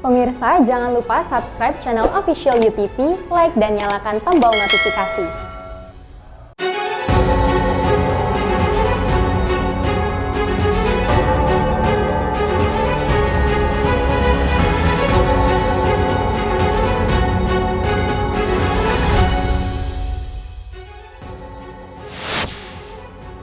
Pemirsa, jangan lupa subscribe channel official UTV, like dan nyalakan tombol notifikasi.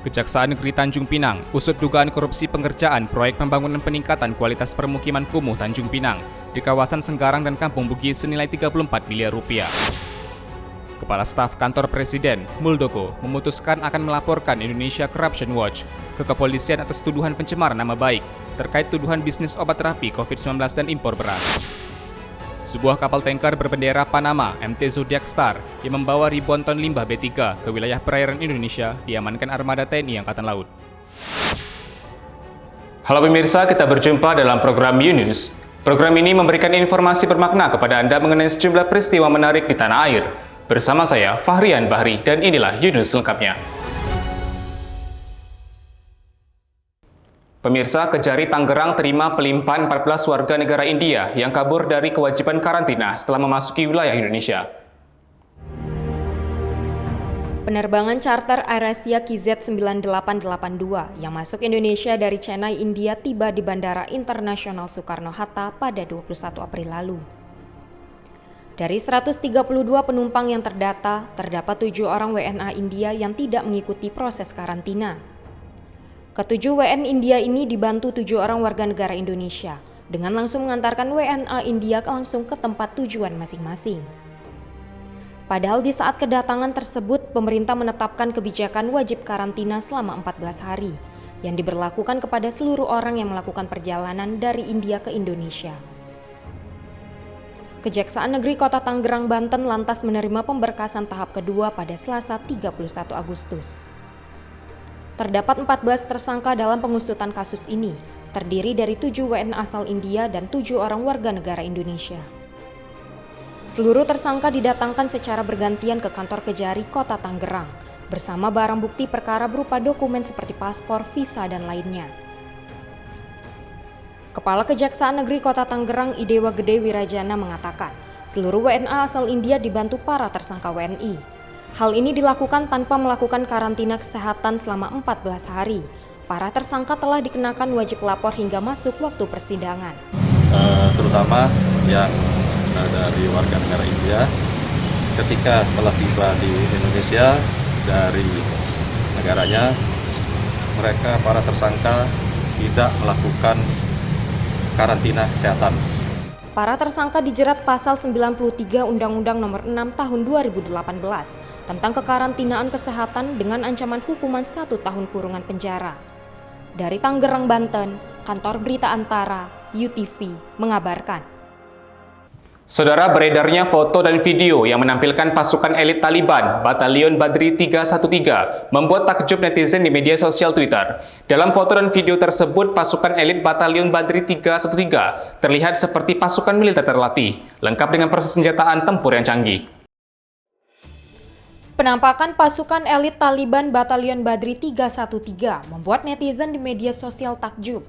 Kejaksaan Negeri Tanjung Pinang usut dugaan korupsi pengerjaan proyek pembangunan peningkatan kualitas permukiman kumuh Tanjung Pinang di kawasan Senggarang dan Kampung Bugis senilai 34 miliar rupiah. Kepala Staf Kantor Presiden, Muldoko, memutuskan akan melaporkan Indonesia Corruption Watch ke kepolisian atas tuduhan pencemaran nama baik terkait tuduhan bisnis obat terapi COVID-19 dan impor beras. Sebuah kapal tanker berbendera Panama MT Zodiac Star yang membawa ribuan ton limbah B3 ke wilayah perairan Indonesia diamankan armada TNI Angkatan Laut. Halo pemirsa, kita berjumpa dalam program U-News. Program ini memberikan informasi bermakna kepada Anda mengenai sejumlah peristiwa menarik di tanah air. Bersama saya, Fahrian Bahri, dan inilah U-News lengkapnya. Pemirsa, Kejari Tangerang terima pelimpahan 14 warga negara India yang kabur dari kewajiban karantina setelah memasuki wilayah Indonesia. Penerbangan charter AirAsia KZ9882 yang masuk Indonesia dari Chennai, India tiba di Bandara Internasional Soekarno-Hatta pada 21 April lalu. Dari 132 penumpang yang terdata, terdapat 7 orang WNA India yang tidak mengikuti proses karantina. Ketujuh WN India ini dibantu 7 orang warga negara Indonesia dengan langsung mengantarkan WNA India langsung ke tempat tujuan masing-masing. Padahal di saat kedatangan tersebut, pemerintah menetapkan kebijakan wajib karantina selama 14 hari yang diberlakukan kepada seluruh orang yang melakukan perjalanan dari India ke Indonesia. Kejaksaan Negeri Kota Tangerang, Banten lantas menerima pemberkasan tahap kedua pada Selasa 31 Agustus. Terdapat 14 tersangka dalam pengusutan kasus ini, terdiri dari 7 WNA asal India dan 7 orang warga negara Indonesia. Seluruh tersangka didatangkan secara bergantian ke kantor Kejari Kota Tangerang, bersama barang bukti perkara berupa dokumen seperti paspor, visa, dan lainnya. Kepala Kejaksaan Negeri Kota Tangerang Idewa Gede Wirajana mengatakan, seluruh WNA asal India dibantu para tersangka WNI. Hal ini dilakukan tanpa melakukan karantina kesehatan selama 14 hari. Para tersangka telah dikenakan wajib lapor hingga masuk waktu persidangan. Terutama yang dari warga negara India, ketika telah tiba di Indonesia dari negaranya, mereka para tersangka tidak melakukan karantina kesehatan. Para tersangka dijerat pasal 93 Undang-Undang Nomor 6 Tahun 2018 tentang kekarantinaan kesehatan dengan ancaman hukuman 1 tahun kurungan penjara. Dari Tangerang, Banten, Kantor Berita Antara, UTV, mengabarkan. Saudara, beredarnya foto dan video yang menampilkan pasukan elit Taliban, Batalion Badri 313, membuat takjub netizen di media sosial Twitter. Dalam foto dan video tersebut, pasukan elit Batalion Badri 313 terlihat seperti pasukan militer terlatih, lengkap dengan persenjataan tempur yang canggih. Penampakan pasukan elit Taliban Batalion Badri 313 membuat netizen di media sosial takjub.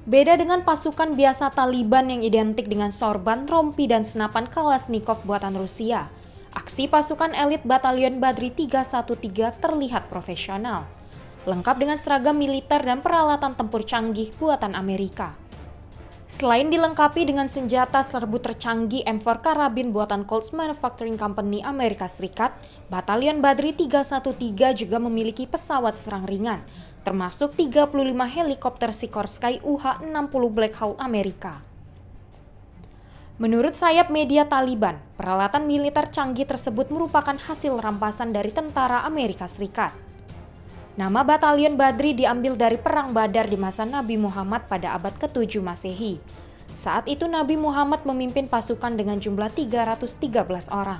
Beda dengan pasukan biasa Taliban yang identik dengan sorban, rompi, dan senapan Kalashnikov buatan Rusia, aksi pasukan elit Batalion Badri 313 terlihat profesional, lengkap dengan seragam militer dan peralatan tempur canggih buatan Amerika. Selain dilengkapi dengan senjata serbu tercanggih M4 karabin buatan Colts Manufacturing Company Amerika Serikat, Batalion Badri 313 juga memiliki pesawat serang ringan, termasuk 35 helikopter Sikorsky UH-60 Black Hawk Amerika. Menurut sayap media Taliban, peralatan militer canggih tersebut merupakan hasil rampasan dari tentara Amerika Serikat. Nama Batalion Badri diambil dari Perang Badar di masa Nabi Muhammad pada abad ke-7 Masehi. Saat itu Nabi Muhammad memimpin pasukan dengan jumlah 313 orang.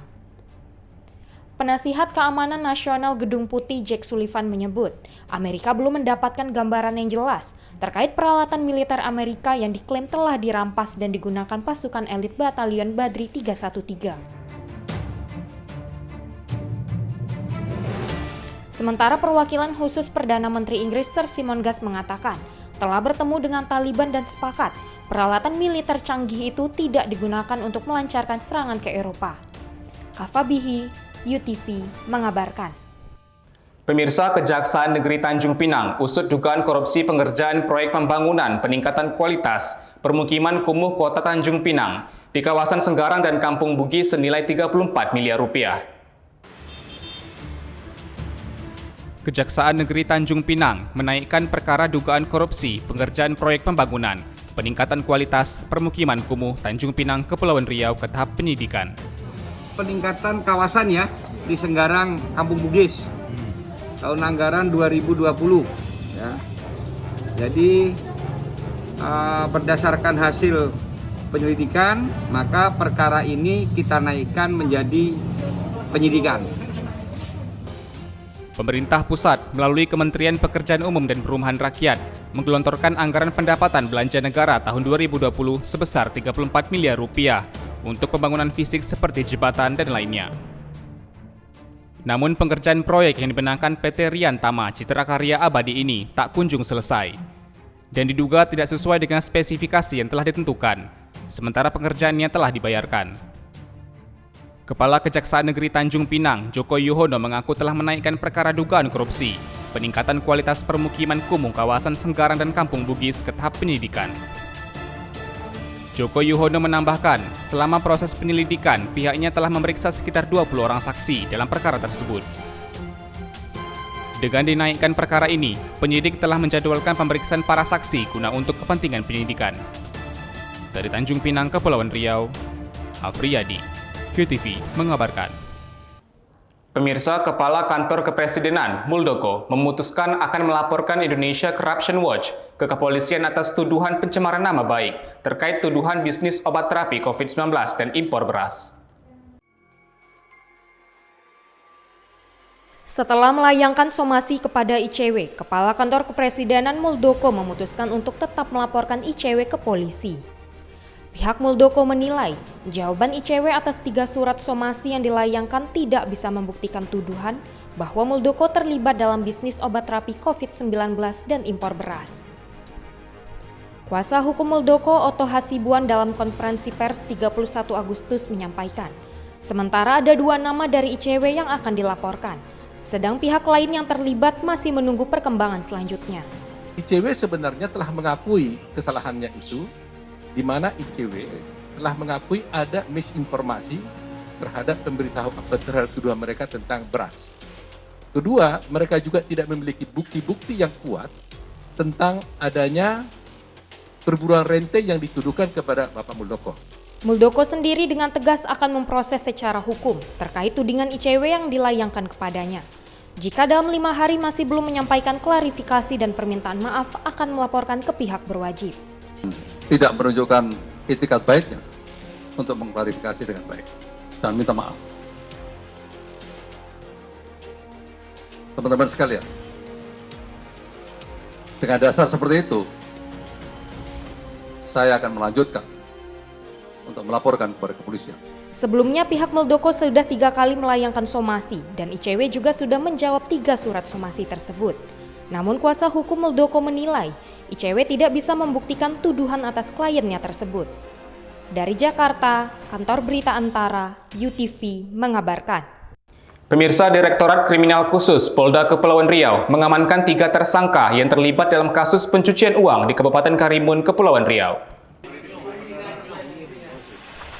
Penasihat Keamanan Nasional Gedung Putih Jake Sullivan menyebut, Amerika belum mendapatkan gambaran yang jelas terkait peralatan militer Amerika yang diklaim telah dirampas dan digunakan pasukan elit Batalion Badri 313. Sementara perwakilan khusus Perdana Menteri Inggris Sir Simon Gas mengatakan telah bertemu dengan Taliban dan sepakat peralatan militer canggih itu tidak digunakan untuk melancarkan serangan ke Eropa. Kava Bihi, UTV, mengabarkan. Pemirsa, Kejaksaan Negeri Tanjung Pinang usut dugaan korupsi pengerjaan proyek pembangunan peningkatan kualitas permukiman kumuh Kota Tanjung Pinang di kawasan Senggarang dan Kampung Bugis senilai 34 miliar rupiah. Kejaksaan Negeri Tanjung Pinang menaikkan perkara dugaan korupsi pengerjaan proyek pembangunan peningkatan kualitas permukiman kumuh Tanjung Pinang, Kepulauan Riau ke tahap penyidikan. Peningkatan kawasan ya di Senggarang, Kampung Bugis tahun anggaran 2020 ya. Jadi berdasarkan hasil penyelidikan, maka perkara ini kita naikkan menjadi penyidikan. Pemerintah pusat melalui Kementerian Pekerjaan Umum dan Perumahan Rakyat menggelontorkan anggaran pendapatan belanja negara tahun 2020 sebesar 34 miliar rupiah untuk pembangunan fisik seperti jembatan dan lainnya. Namun pengerjaan proyek yang dibenangkan PT Rian Tama Citra Karya Abadi ini tak kunjung selesai dan diduga tidak sesuai dengan spesifikasi yang telah ditentukan, sementara pengerjaannya telah dibayarkan. Kepala Kejaksaan Negeri Tanjung Pinang, Joko Yuhono mengaku telah menaikkan perkara dugaan korupsi, peningkatan kualitas permukiman kumuh kawasan Senggarang dan Kampung Bugis ke tahap penyidikan. Joko Yuhono menambahkan, selama proses penyelidikan, pihaknya telah memeriksa sekitar 20 orang saksi dalam perkara tersebut. Dengan dinaikkan perkara ini, penyidik telah menjadwalkan pemeriksaan para saksi guna untuk kepentingan penyidikan. Dari Tanjung Pinang, Kepulauan Riau, Afriyadi, QTV mengabarkan. Pemirsa, Kepala Kantor Kepresidenan Muldoko memutuskan akan melaporkan Indonesia Corruption Watch ke kepolisian atas tuduhan pencemaran nama baik terkait tuduhan bisnis obat terapi COVID-19 dan impor beras. Setelah melayangkan somasi kepada ICW, Kepala Kantor Kepresidenan Muldoko memutuskan untuk tetap melaporkan ICW ke polisi. Pihak Muldoko menilai, jawaban ICW atas 3 surat somasi yang dilayangkan tidak bisa membuktikan tuduhan bahwa Muldoko terlibat dalam bisnis obat terapi COVID-19 dan impor beras. Kuasa hukum Muldoko, Otto Hasibuan, dalam konferensi pers 31 Agustus menyampaikan, sementara ada 2 nama dari ICW yang akan dilaporkan, sedang pihak lain yang terlibat masih menunggu perkembangan selanjutnya. ICW sebenarnya telah mengakui kesalahannya itu, di mana ICW telah mengakui ada misinformasi terhadap terhadap tuduhan mereka tentang beras. Kedua, mereka juga tidak memiliki bukti-bukti yang kuat tentang adanya perburuan rente yang dituduhkan kepada Bapak Muldoko. Muldoko sendiri dengan tegas akan memproses secara hukum terkait tudingan ICW yang dilayangkan kepadanya. Jika dalam 5 hari masih belum menyampaikan klarifikasi dan permintaan maaf, akan melaporkan ke pihak berwajib. Tidak menunjukkan itikat baiknya untuk mengklarifikasi dengan baik dan minta maaf. Teman-teman sekalian, dengan dasar seperti itu, saya akan melanjutkan untuk melaporkan kepada kepolisian. Sebelumnya pihak Muldoko sudah 3 kali melayangkan somasi dan ICW juga sudah menjawab 3 surat somasi tersebut. Namun kuasa hukum Muldoko menilai ICW tidak bisa membuktikan tuduhan atas kliennya tersebut. Dari Jakarta, Kantor Berita Antara, UTV mengabarkan. Pemirsa, Direktorat Kriminal Khusus Polda Kepulauan Riau mengamankan 3 tersangka yang terlibat dalam kasus pencucian uang di Kabupaten Karimun, Kepulauan Riau.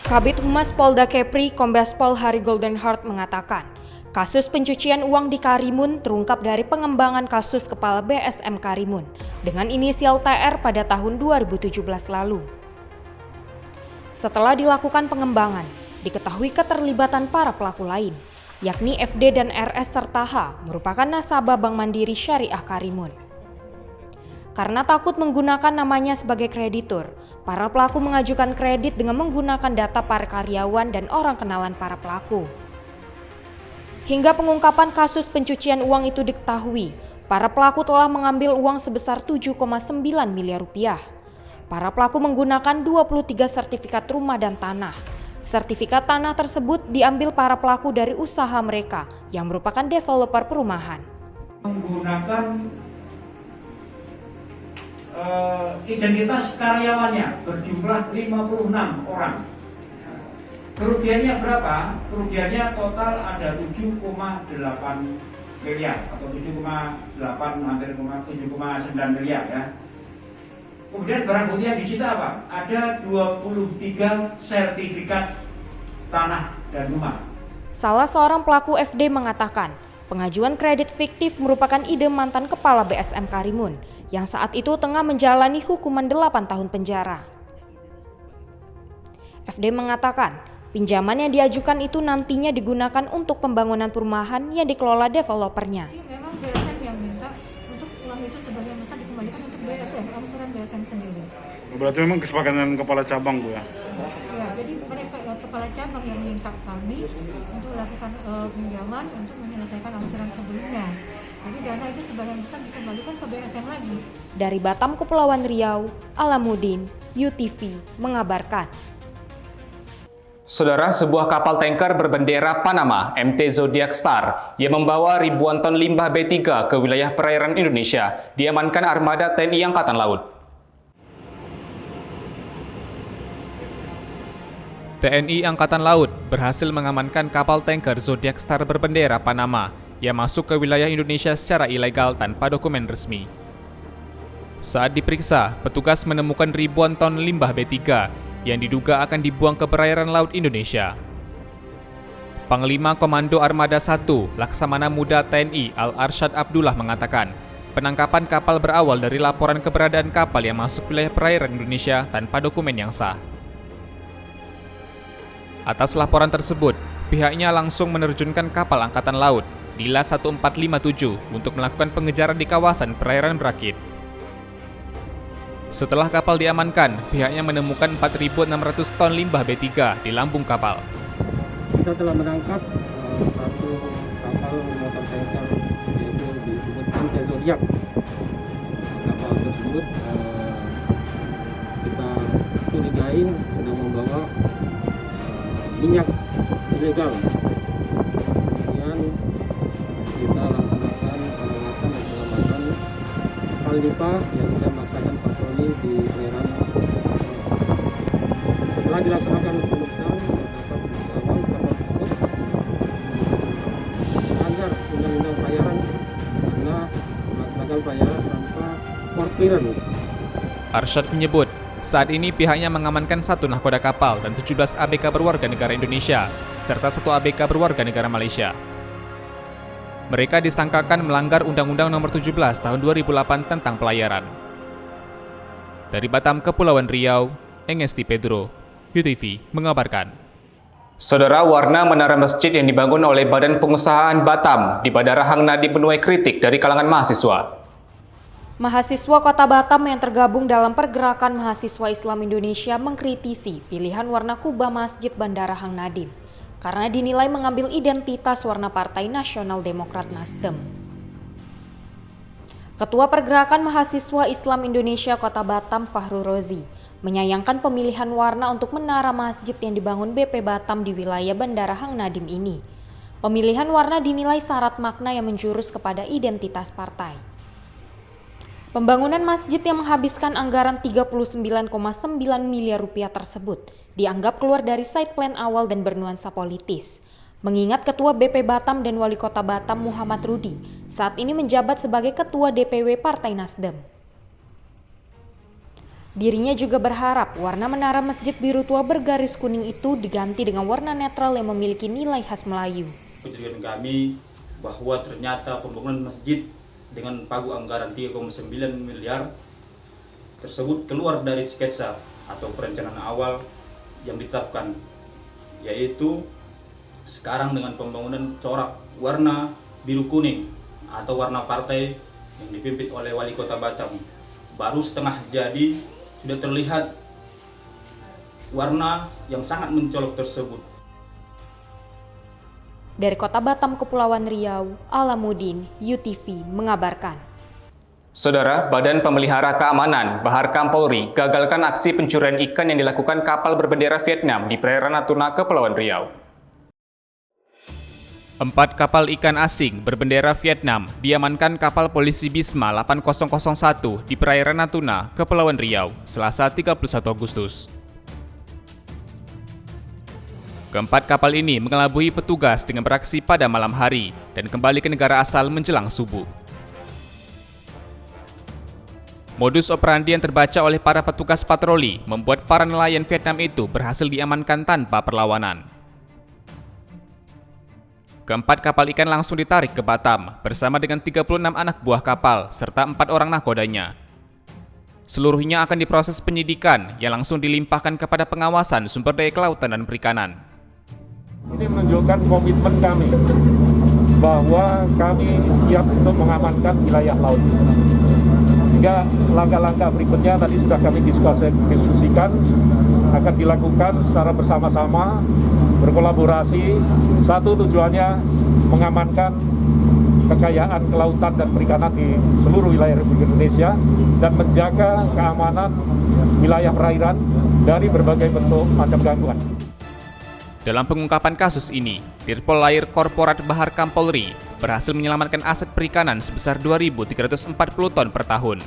Kabid Humas Polda Kepri, Kombes Pol Hari Goldenheart mengatakan, kasus pencucian uang di Karimun terungkap dari pengembangan kasus Kepala BSM Karimun dengan inisial TR pada tahun 2017 lalu. Setelah dilakukan pengembangan, diketahui keterlibatan para pelaku lain, yakni FD dan RS serta H merupakan nasabah Bank Mandiri Syariah Karimun. Karena takut menggunakan namanya sebagai kreditur, para pelaku mengajukan kredit dengan menggunakan data para karyawan dan orang kenalan para pelaku. Hingga pengungkapan kasus pencucian uang itu diketahui, para pelaku telah mengambil uang sebesar 7,9 miliar rupiah. Para pelaku menggunakan 23 sertifikat rumah dan tanah. Sertifikat tanah tersebut diambil para pelaku dari usaha mereka yang merupakan developer perumahan. Menggunakan identitas karyawannya berjumlah 56 orang. Kerugiannya berapa? Kerugiannya total ada 7,8 miliar atau 7,8 hampir 7,9 miliar ya. Kemudian barang bukti yang disita apa? Ada 23 sertifikat tanah dan rumah. Salah seorang pelaku FD mengatakan, pengajuan kredit fiktif merupakan ide mantan kepala BSM Karimun yang saat itu tengah menjalani hukuman 8 tahun penjara. FD mengatakan, pinjaman yang diajukan itu nantinya digunakan untuk pembangunan perumahan yang dikelola developernya. Memang BSM yang minta untuk uang itu sebagian besar dikembalikan untuk BSM, angsuran BSM sendiri. Berarti memang kesepakatan kepala cabang, Bu ya? Ya, jadi mereka kepala cabang yang minta kami untuk melakukan pinjaman untuk menyelesaikan angsuran sebelumnya. Jadi dana itu sebagian besar dikembalikan ke BSM lagi. Dari Batam, Kepulauan Riau, Alamuddin, UTV mengabarkan. Saudara, sebuah kapal tanker berbendera Panama, MT Zodiac Star, yang membawa ribuan ton limbah B3 ke wilayah perairan Indonesia, diamankan armada TNI Angkatan Laut. TNI Angkatan Laut berhasil mengamankan kapal tanker Zodiac Star berbendera Panama yang masuk ke wilayah Indonesia secara ilegal tanpa dokumen resmi. Saat diperiksa, petugas menemukan ribuan ton limbah B3 yang diduga akan dibuang ke perairan laut Indonesia. Panglima Komando Armada 1, Laksamana Muda TNI Al-Arsyad Abdullah mengatakan, penangkapan kapal berawal dari laporan keberadaan kapal yang masuk wilayah perairan Indonesia tanpa dokumen yang sah. Atas laporan tersebut, pihaknya langsung menerjunkan kapal Angkatan Laut Dila 1457 untuk melakukan pengejaran di kawasan perairan Berakit. Setelah kapal diamankan, pihaknya menemukan 4.600 ton limbah B3 di lambung kapal. Kita telah menangkap satu kapal motor tanker yaitu disebut MT Zodiac. Kapal tersebut kita curigai sedang membawa minyak ilegal. Kemudian kita laksanakan pengawasan dan pengamatan kapal lipa yang sedang melaksanakan patroli di perairan. Setelah dilaksanakan pemeriksaan, terdapat bukti awal kapal tersebut melanggar undang-undang pelayaran karena melaksanakan pelayaran tanpa port clearance. Arsyad menyebut, saat ini pihaknya mengamankan 1 nahkoda kapal dan 17 ABK berwarga negara Indonesia, serta 1 ABK berwarga negara Malaysia. Mereka disangkakan melanggar Undang-Undang Nomor 17 Tahun 2008 tentang pelayaran. Dari Batam, Kepulauan Riau, Engesti Pedro, UTV mengabarkan. Saudara, warna menara masjid yang dibangun oleh Badan Pengusahaan Batam di Bandara Hang Nadiem menuai kritik dari kalangan mahasiswa. Mahasiswa Kota Batam yang tergabung dalam Pergerakan Mahasiswa Islam Indonesia mengkritisi pilihan warna kubah Masjid Bandara Hang Nadiem karena dinilai mengambil identitas warna Partai Nasional Demokrat Nasdem. Ketua Pergerakan Mahasiswa Islam Indonesia Kota Batam Fahru Rozi menyayangkan pemilihan warna untuk menara masjid yang dibangun BP Batam di wilayah Bandara Hang Nadiem ini. Pemilihan warna dinilai syarat makna yang menjurus kepada identitas partai. Pembangunan masjid yang menghabiskan anggaran 39,9 miliar rupiah tersebut dianggap keluar dari side plan awal dan bernuansa politis. Mengingat Ketua BP Batam dan Wali Kota Batam Muhammad Rudi saat ini menjabat sebagai Ketua DPW Partai Nasdem. Dirinya juga berharap warna menara masjid biru tua bergaris kuning itu diganti dengan warna netral yang memiliki nilai khas Melayu. Kecurigaan kami bahwa ternyata pembangunan masjid dengan pagu anggaran 3,9 miliar tersebut keluar dari sketsa atau perencanaan awal yang ditetapkan, yaitu sekarang dengan pembangunan corak warna biru kuning atau warna partai yang dipimpin oleh Wali Kota Batam. Baru setengah jadi sudah terlihat warna yang sangat mencolok tersebut. Dari Kota Batam, Kepulauan Riau, Alamuddin, UTV mengabarkan. Saudara, Badan Pemelihara Keamanan Bahar Kam Polri gagalkan aksi pencurian ikan yang dilakukan kapal berbendera Vietnam di perairan Natuna, Kepulauan Riau. 4 kapal ikan asing berbendera Vietnam diamankan kapal polisi Bisma 8001 di perairan Natuna, Kepulauan Riau, Selasa 31 Agustus. Keempat kapal ini mengelabui petugas dengan beraksi pada malam hari dan kembali ke negara asal menjelang subuh. Modus operandi yang terbaca oleh para petugas patroli membuat para nelayan Vietnam itu berhasil diamankan tanpa perlawanan. Keempat kapal ikan langsung ditarik ke Batam bersama dengan 36 anak buah kapal serta 4 orang nahkodanya. Seluruhnya akan diproses penyidikan yang langsung dilimpahkan kepada pengawasan sumber daya kelautan dan perikanan. Ini menunjukkan komitmen kami bahwa kami siap untuk mengamankan wilayah laut. Hingga langkah-langkah berikutnya tadi sudah kami diskusikan akan dilakukan secara bersama-sama, berkolaborasi. Satu tujuannya mengamankan kekayaan kelautan dan perikanan di seluruh wilayah Republik Indonesia dan menjaga keamanan wilayah perairan dari berbagai bentuk macam gangguan. Dalam pengungkapan kasus ini, Dirpol Lair Korporat Bahar Kampolri berhasil menyelamatkan aset perikanan sebesar 2.340 ton per tahun.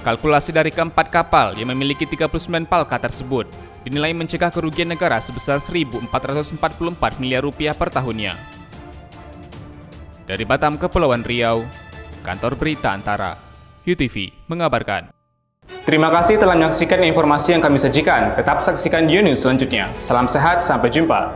Kalkulasi dari keempat kapal yang memiliki 39 palka tersebut dinilai mencegah kerugian negara sebesar 1.444 miliar rupiah per tahunnya. Dari Batam, Kepulauan Riau, Kantor Berita Antara, UTV mengabarkan. Terima kasih telah menyaksikan informasi yang kami sajikan. Tetap saksikan News selanjutnya. Salam sehat, sampai jumpa.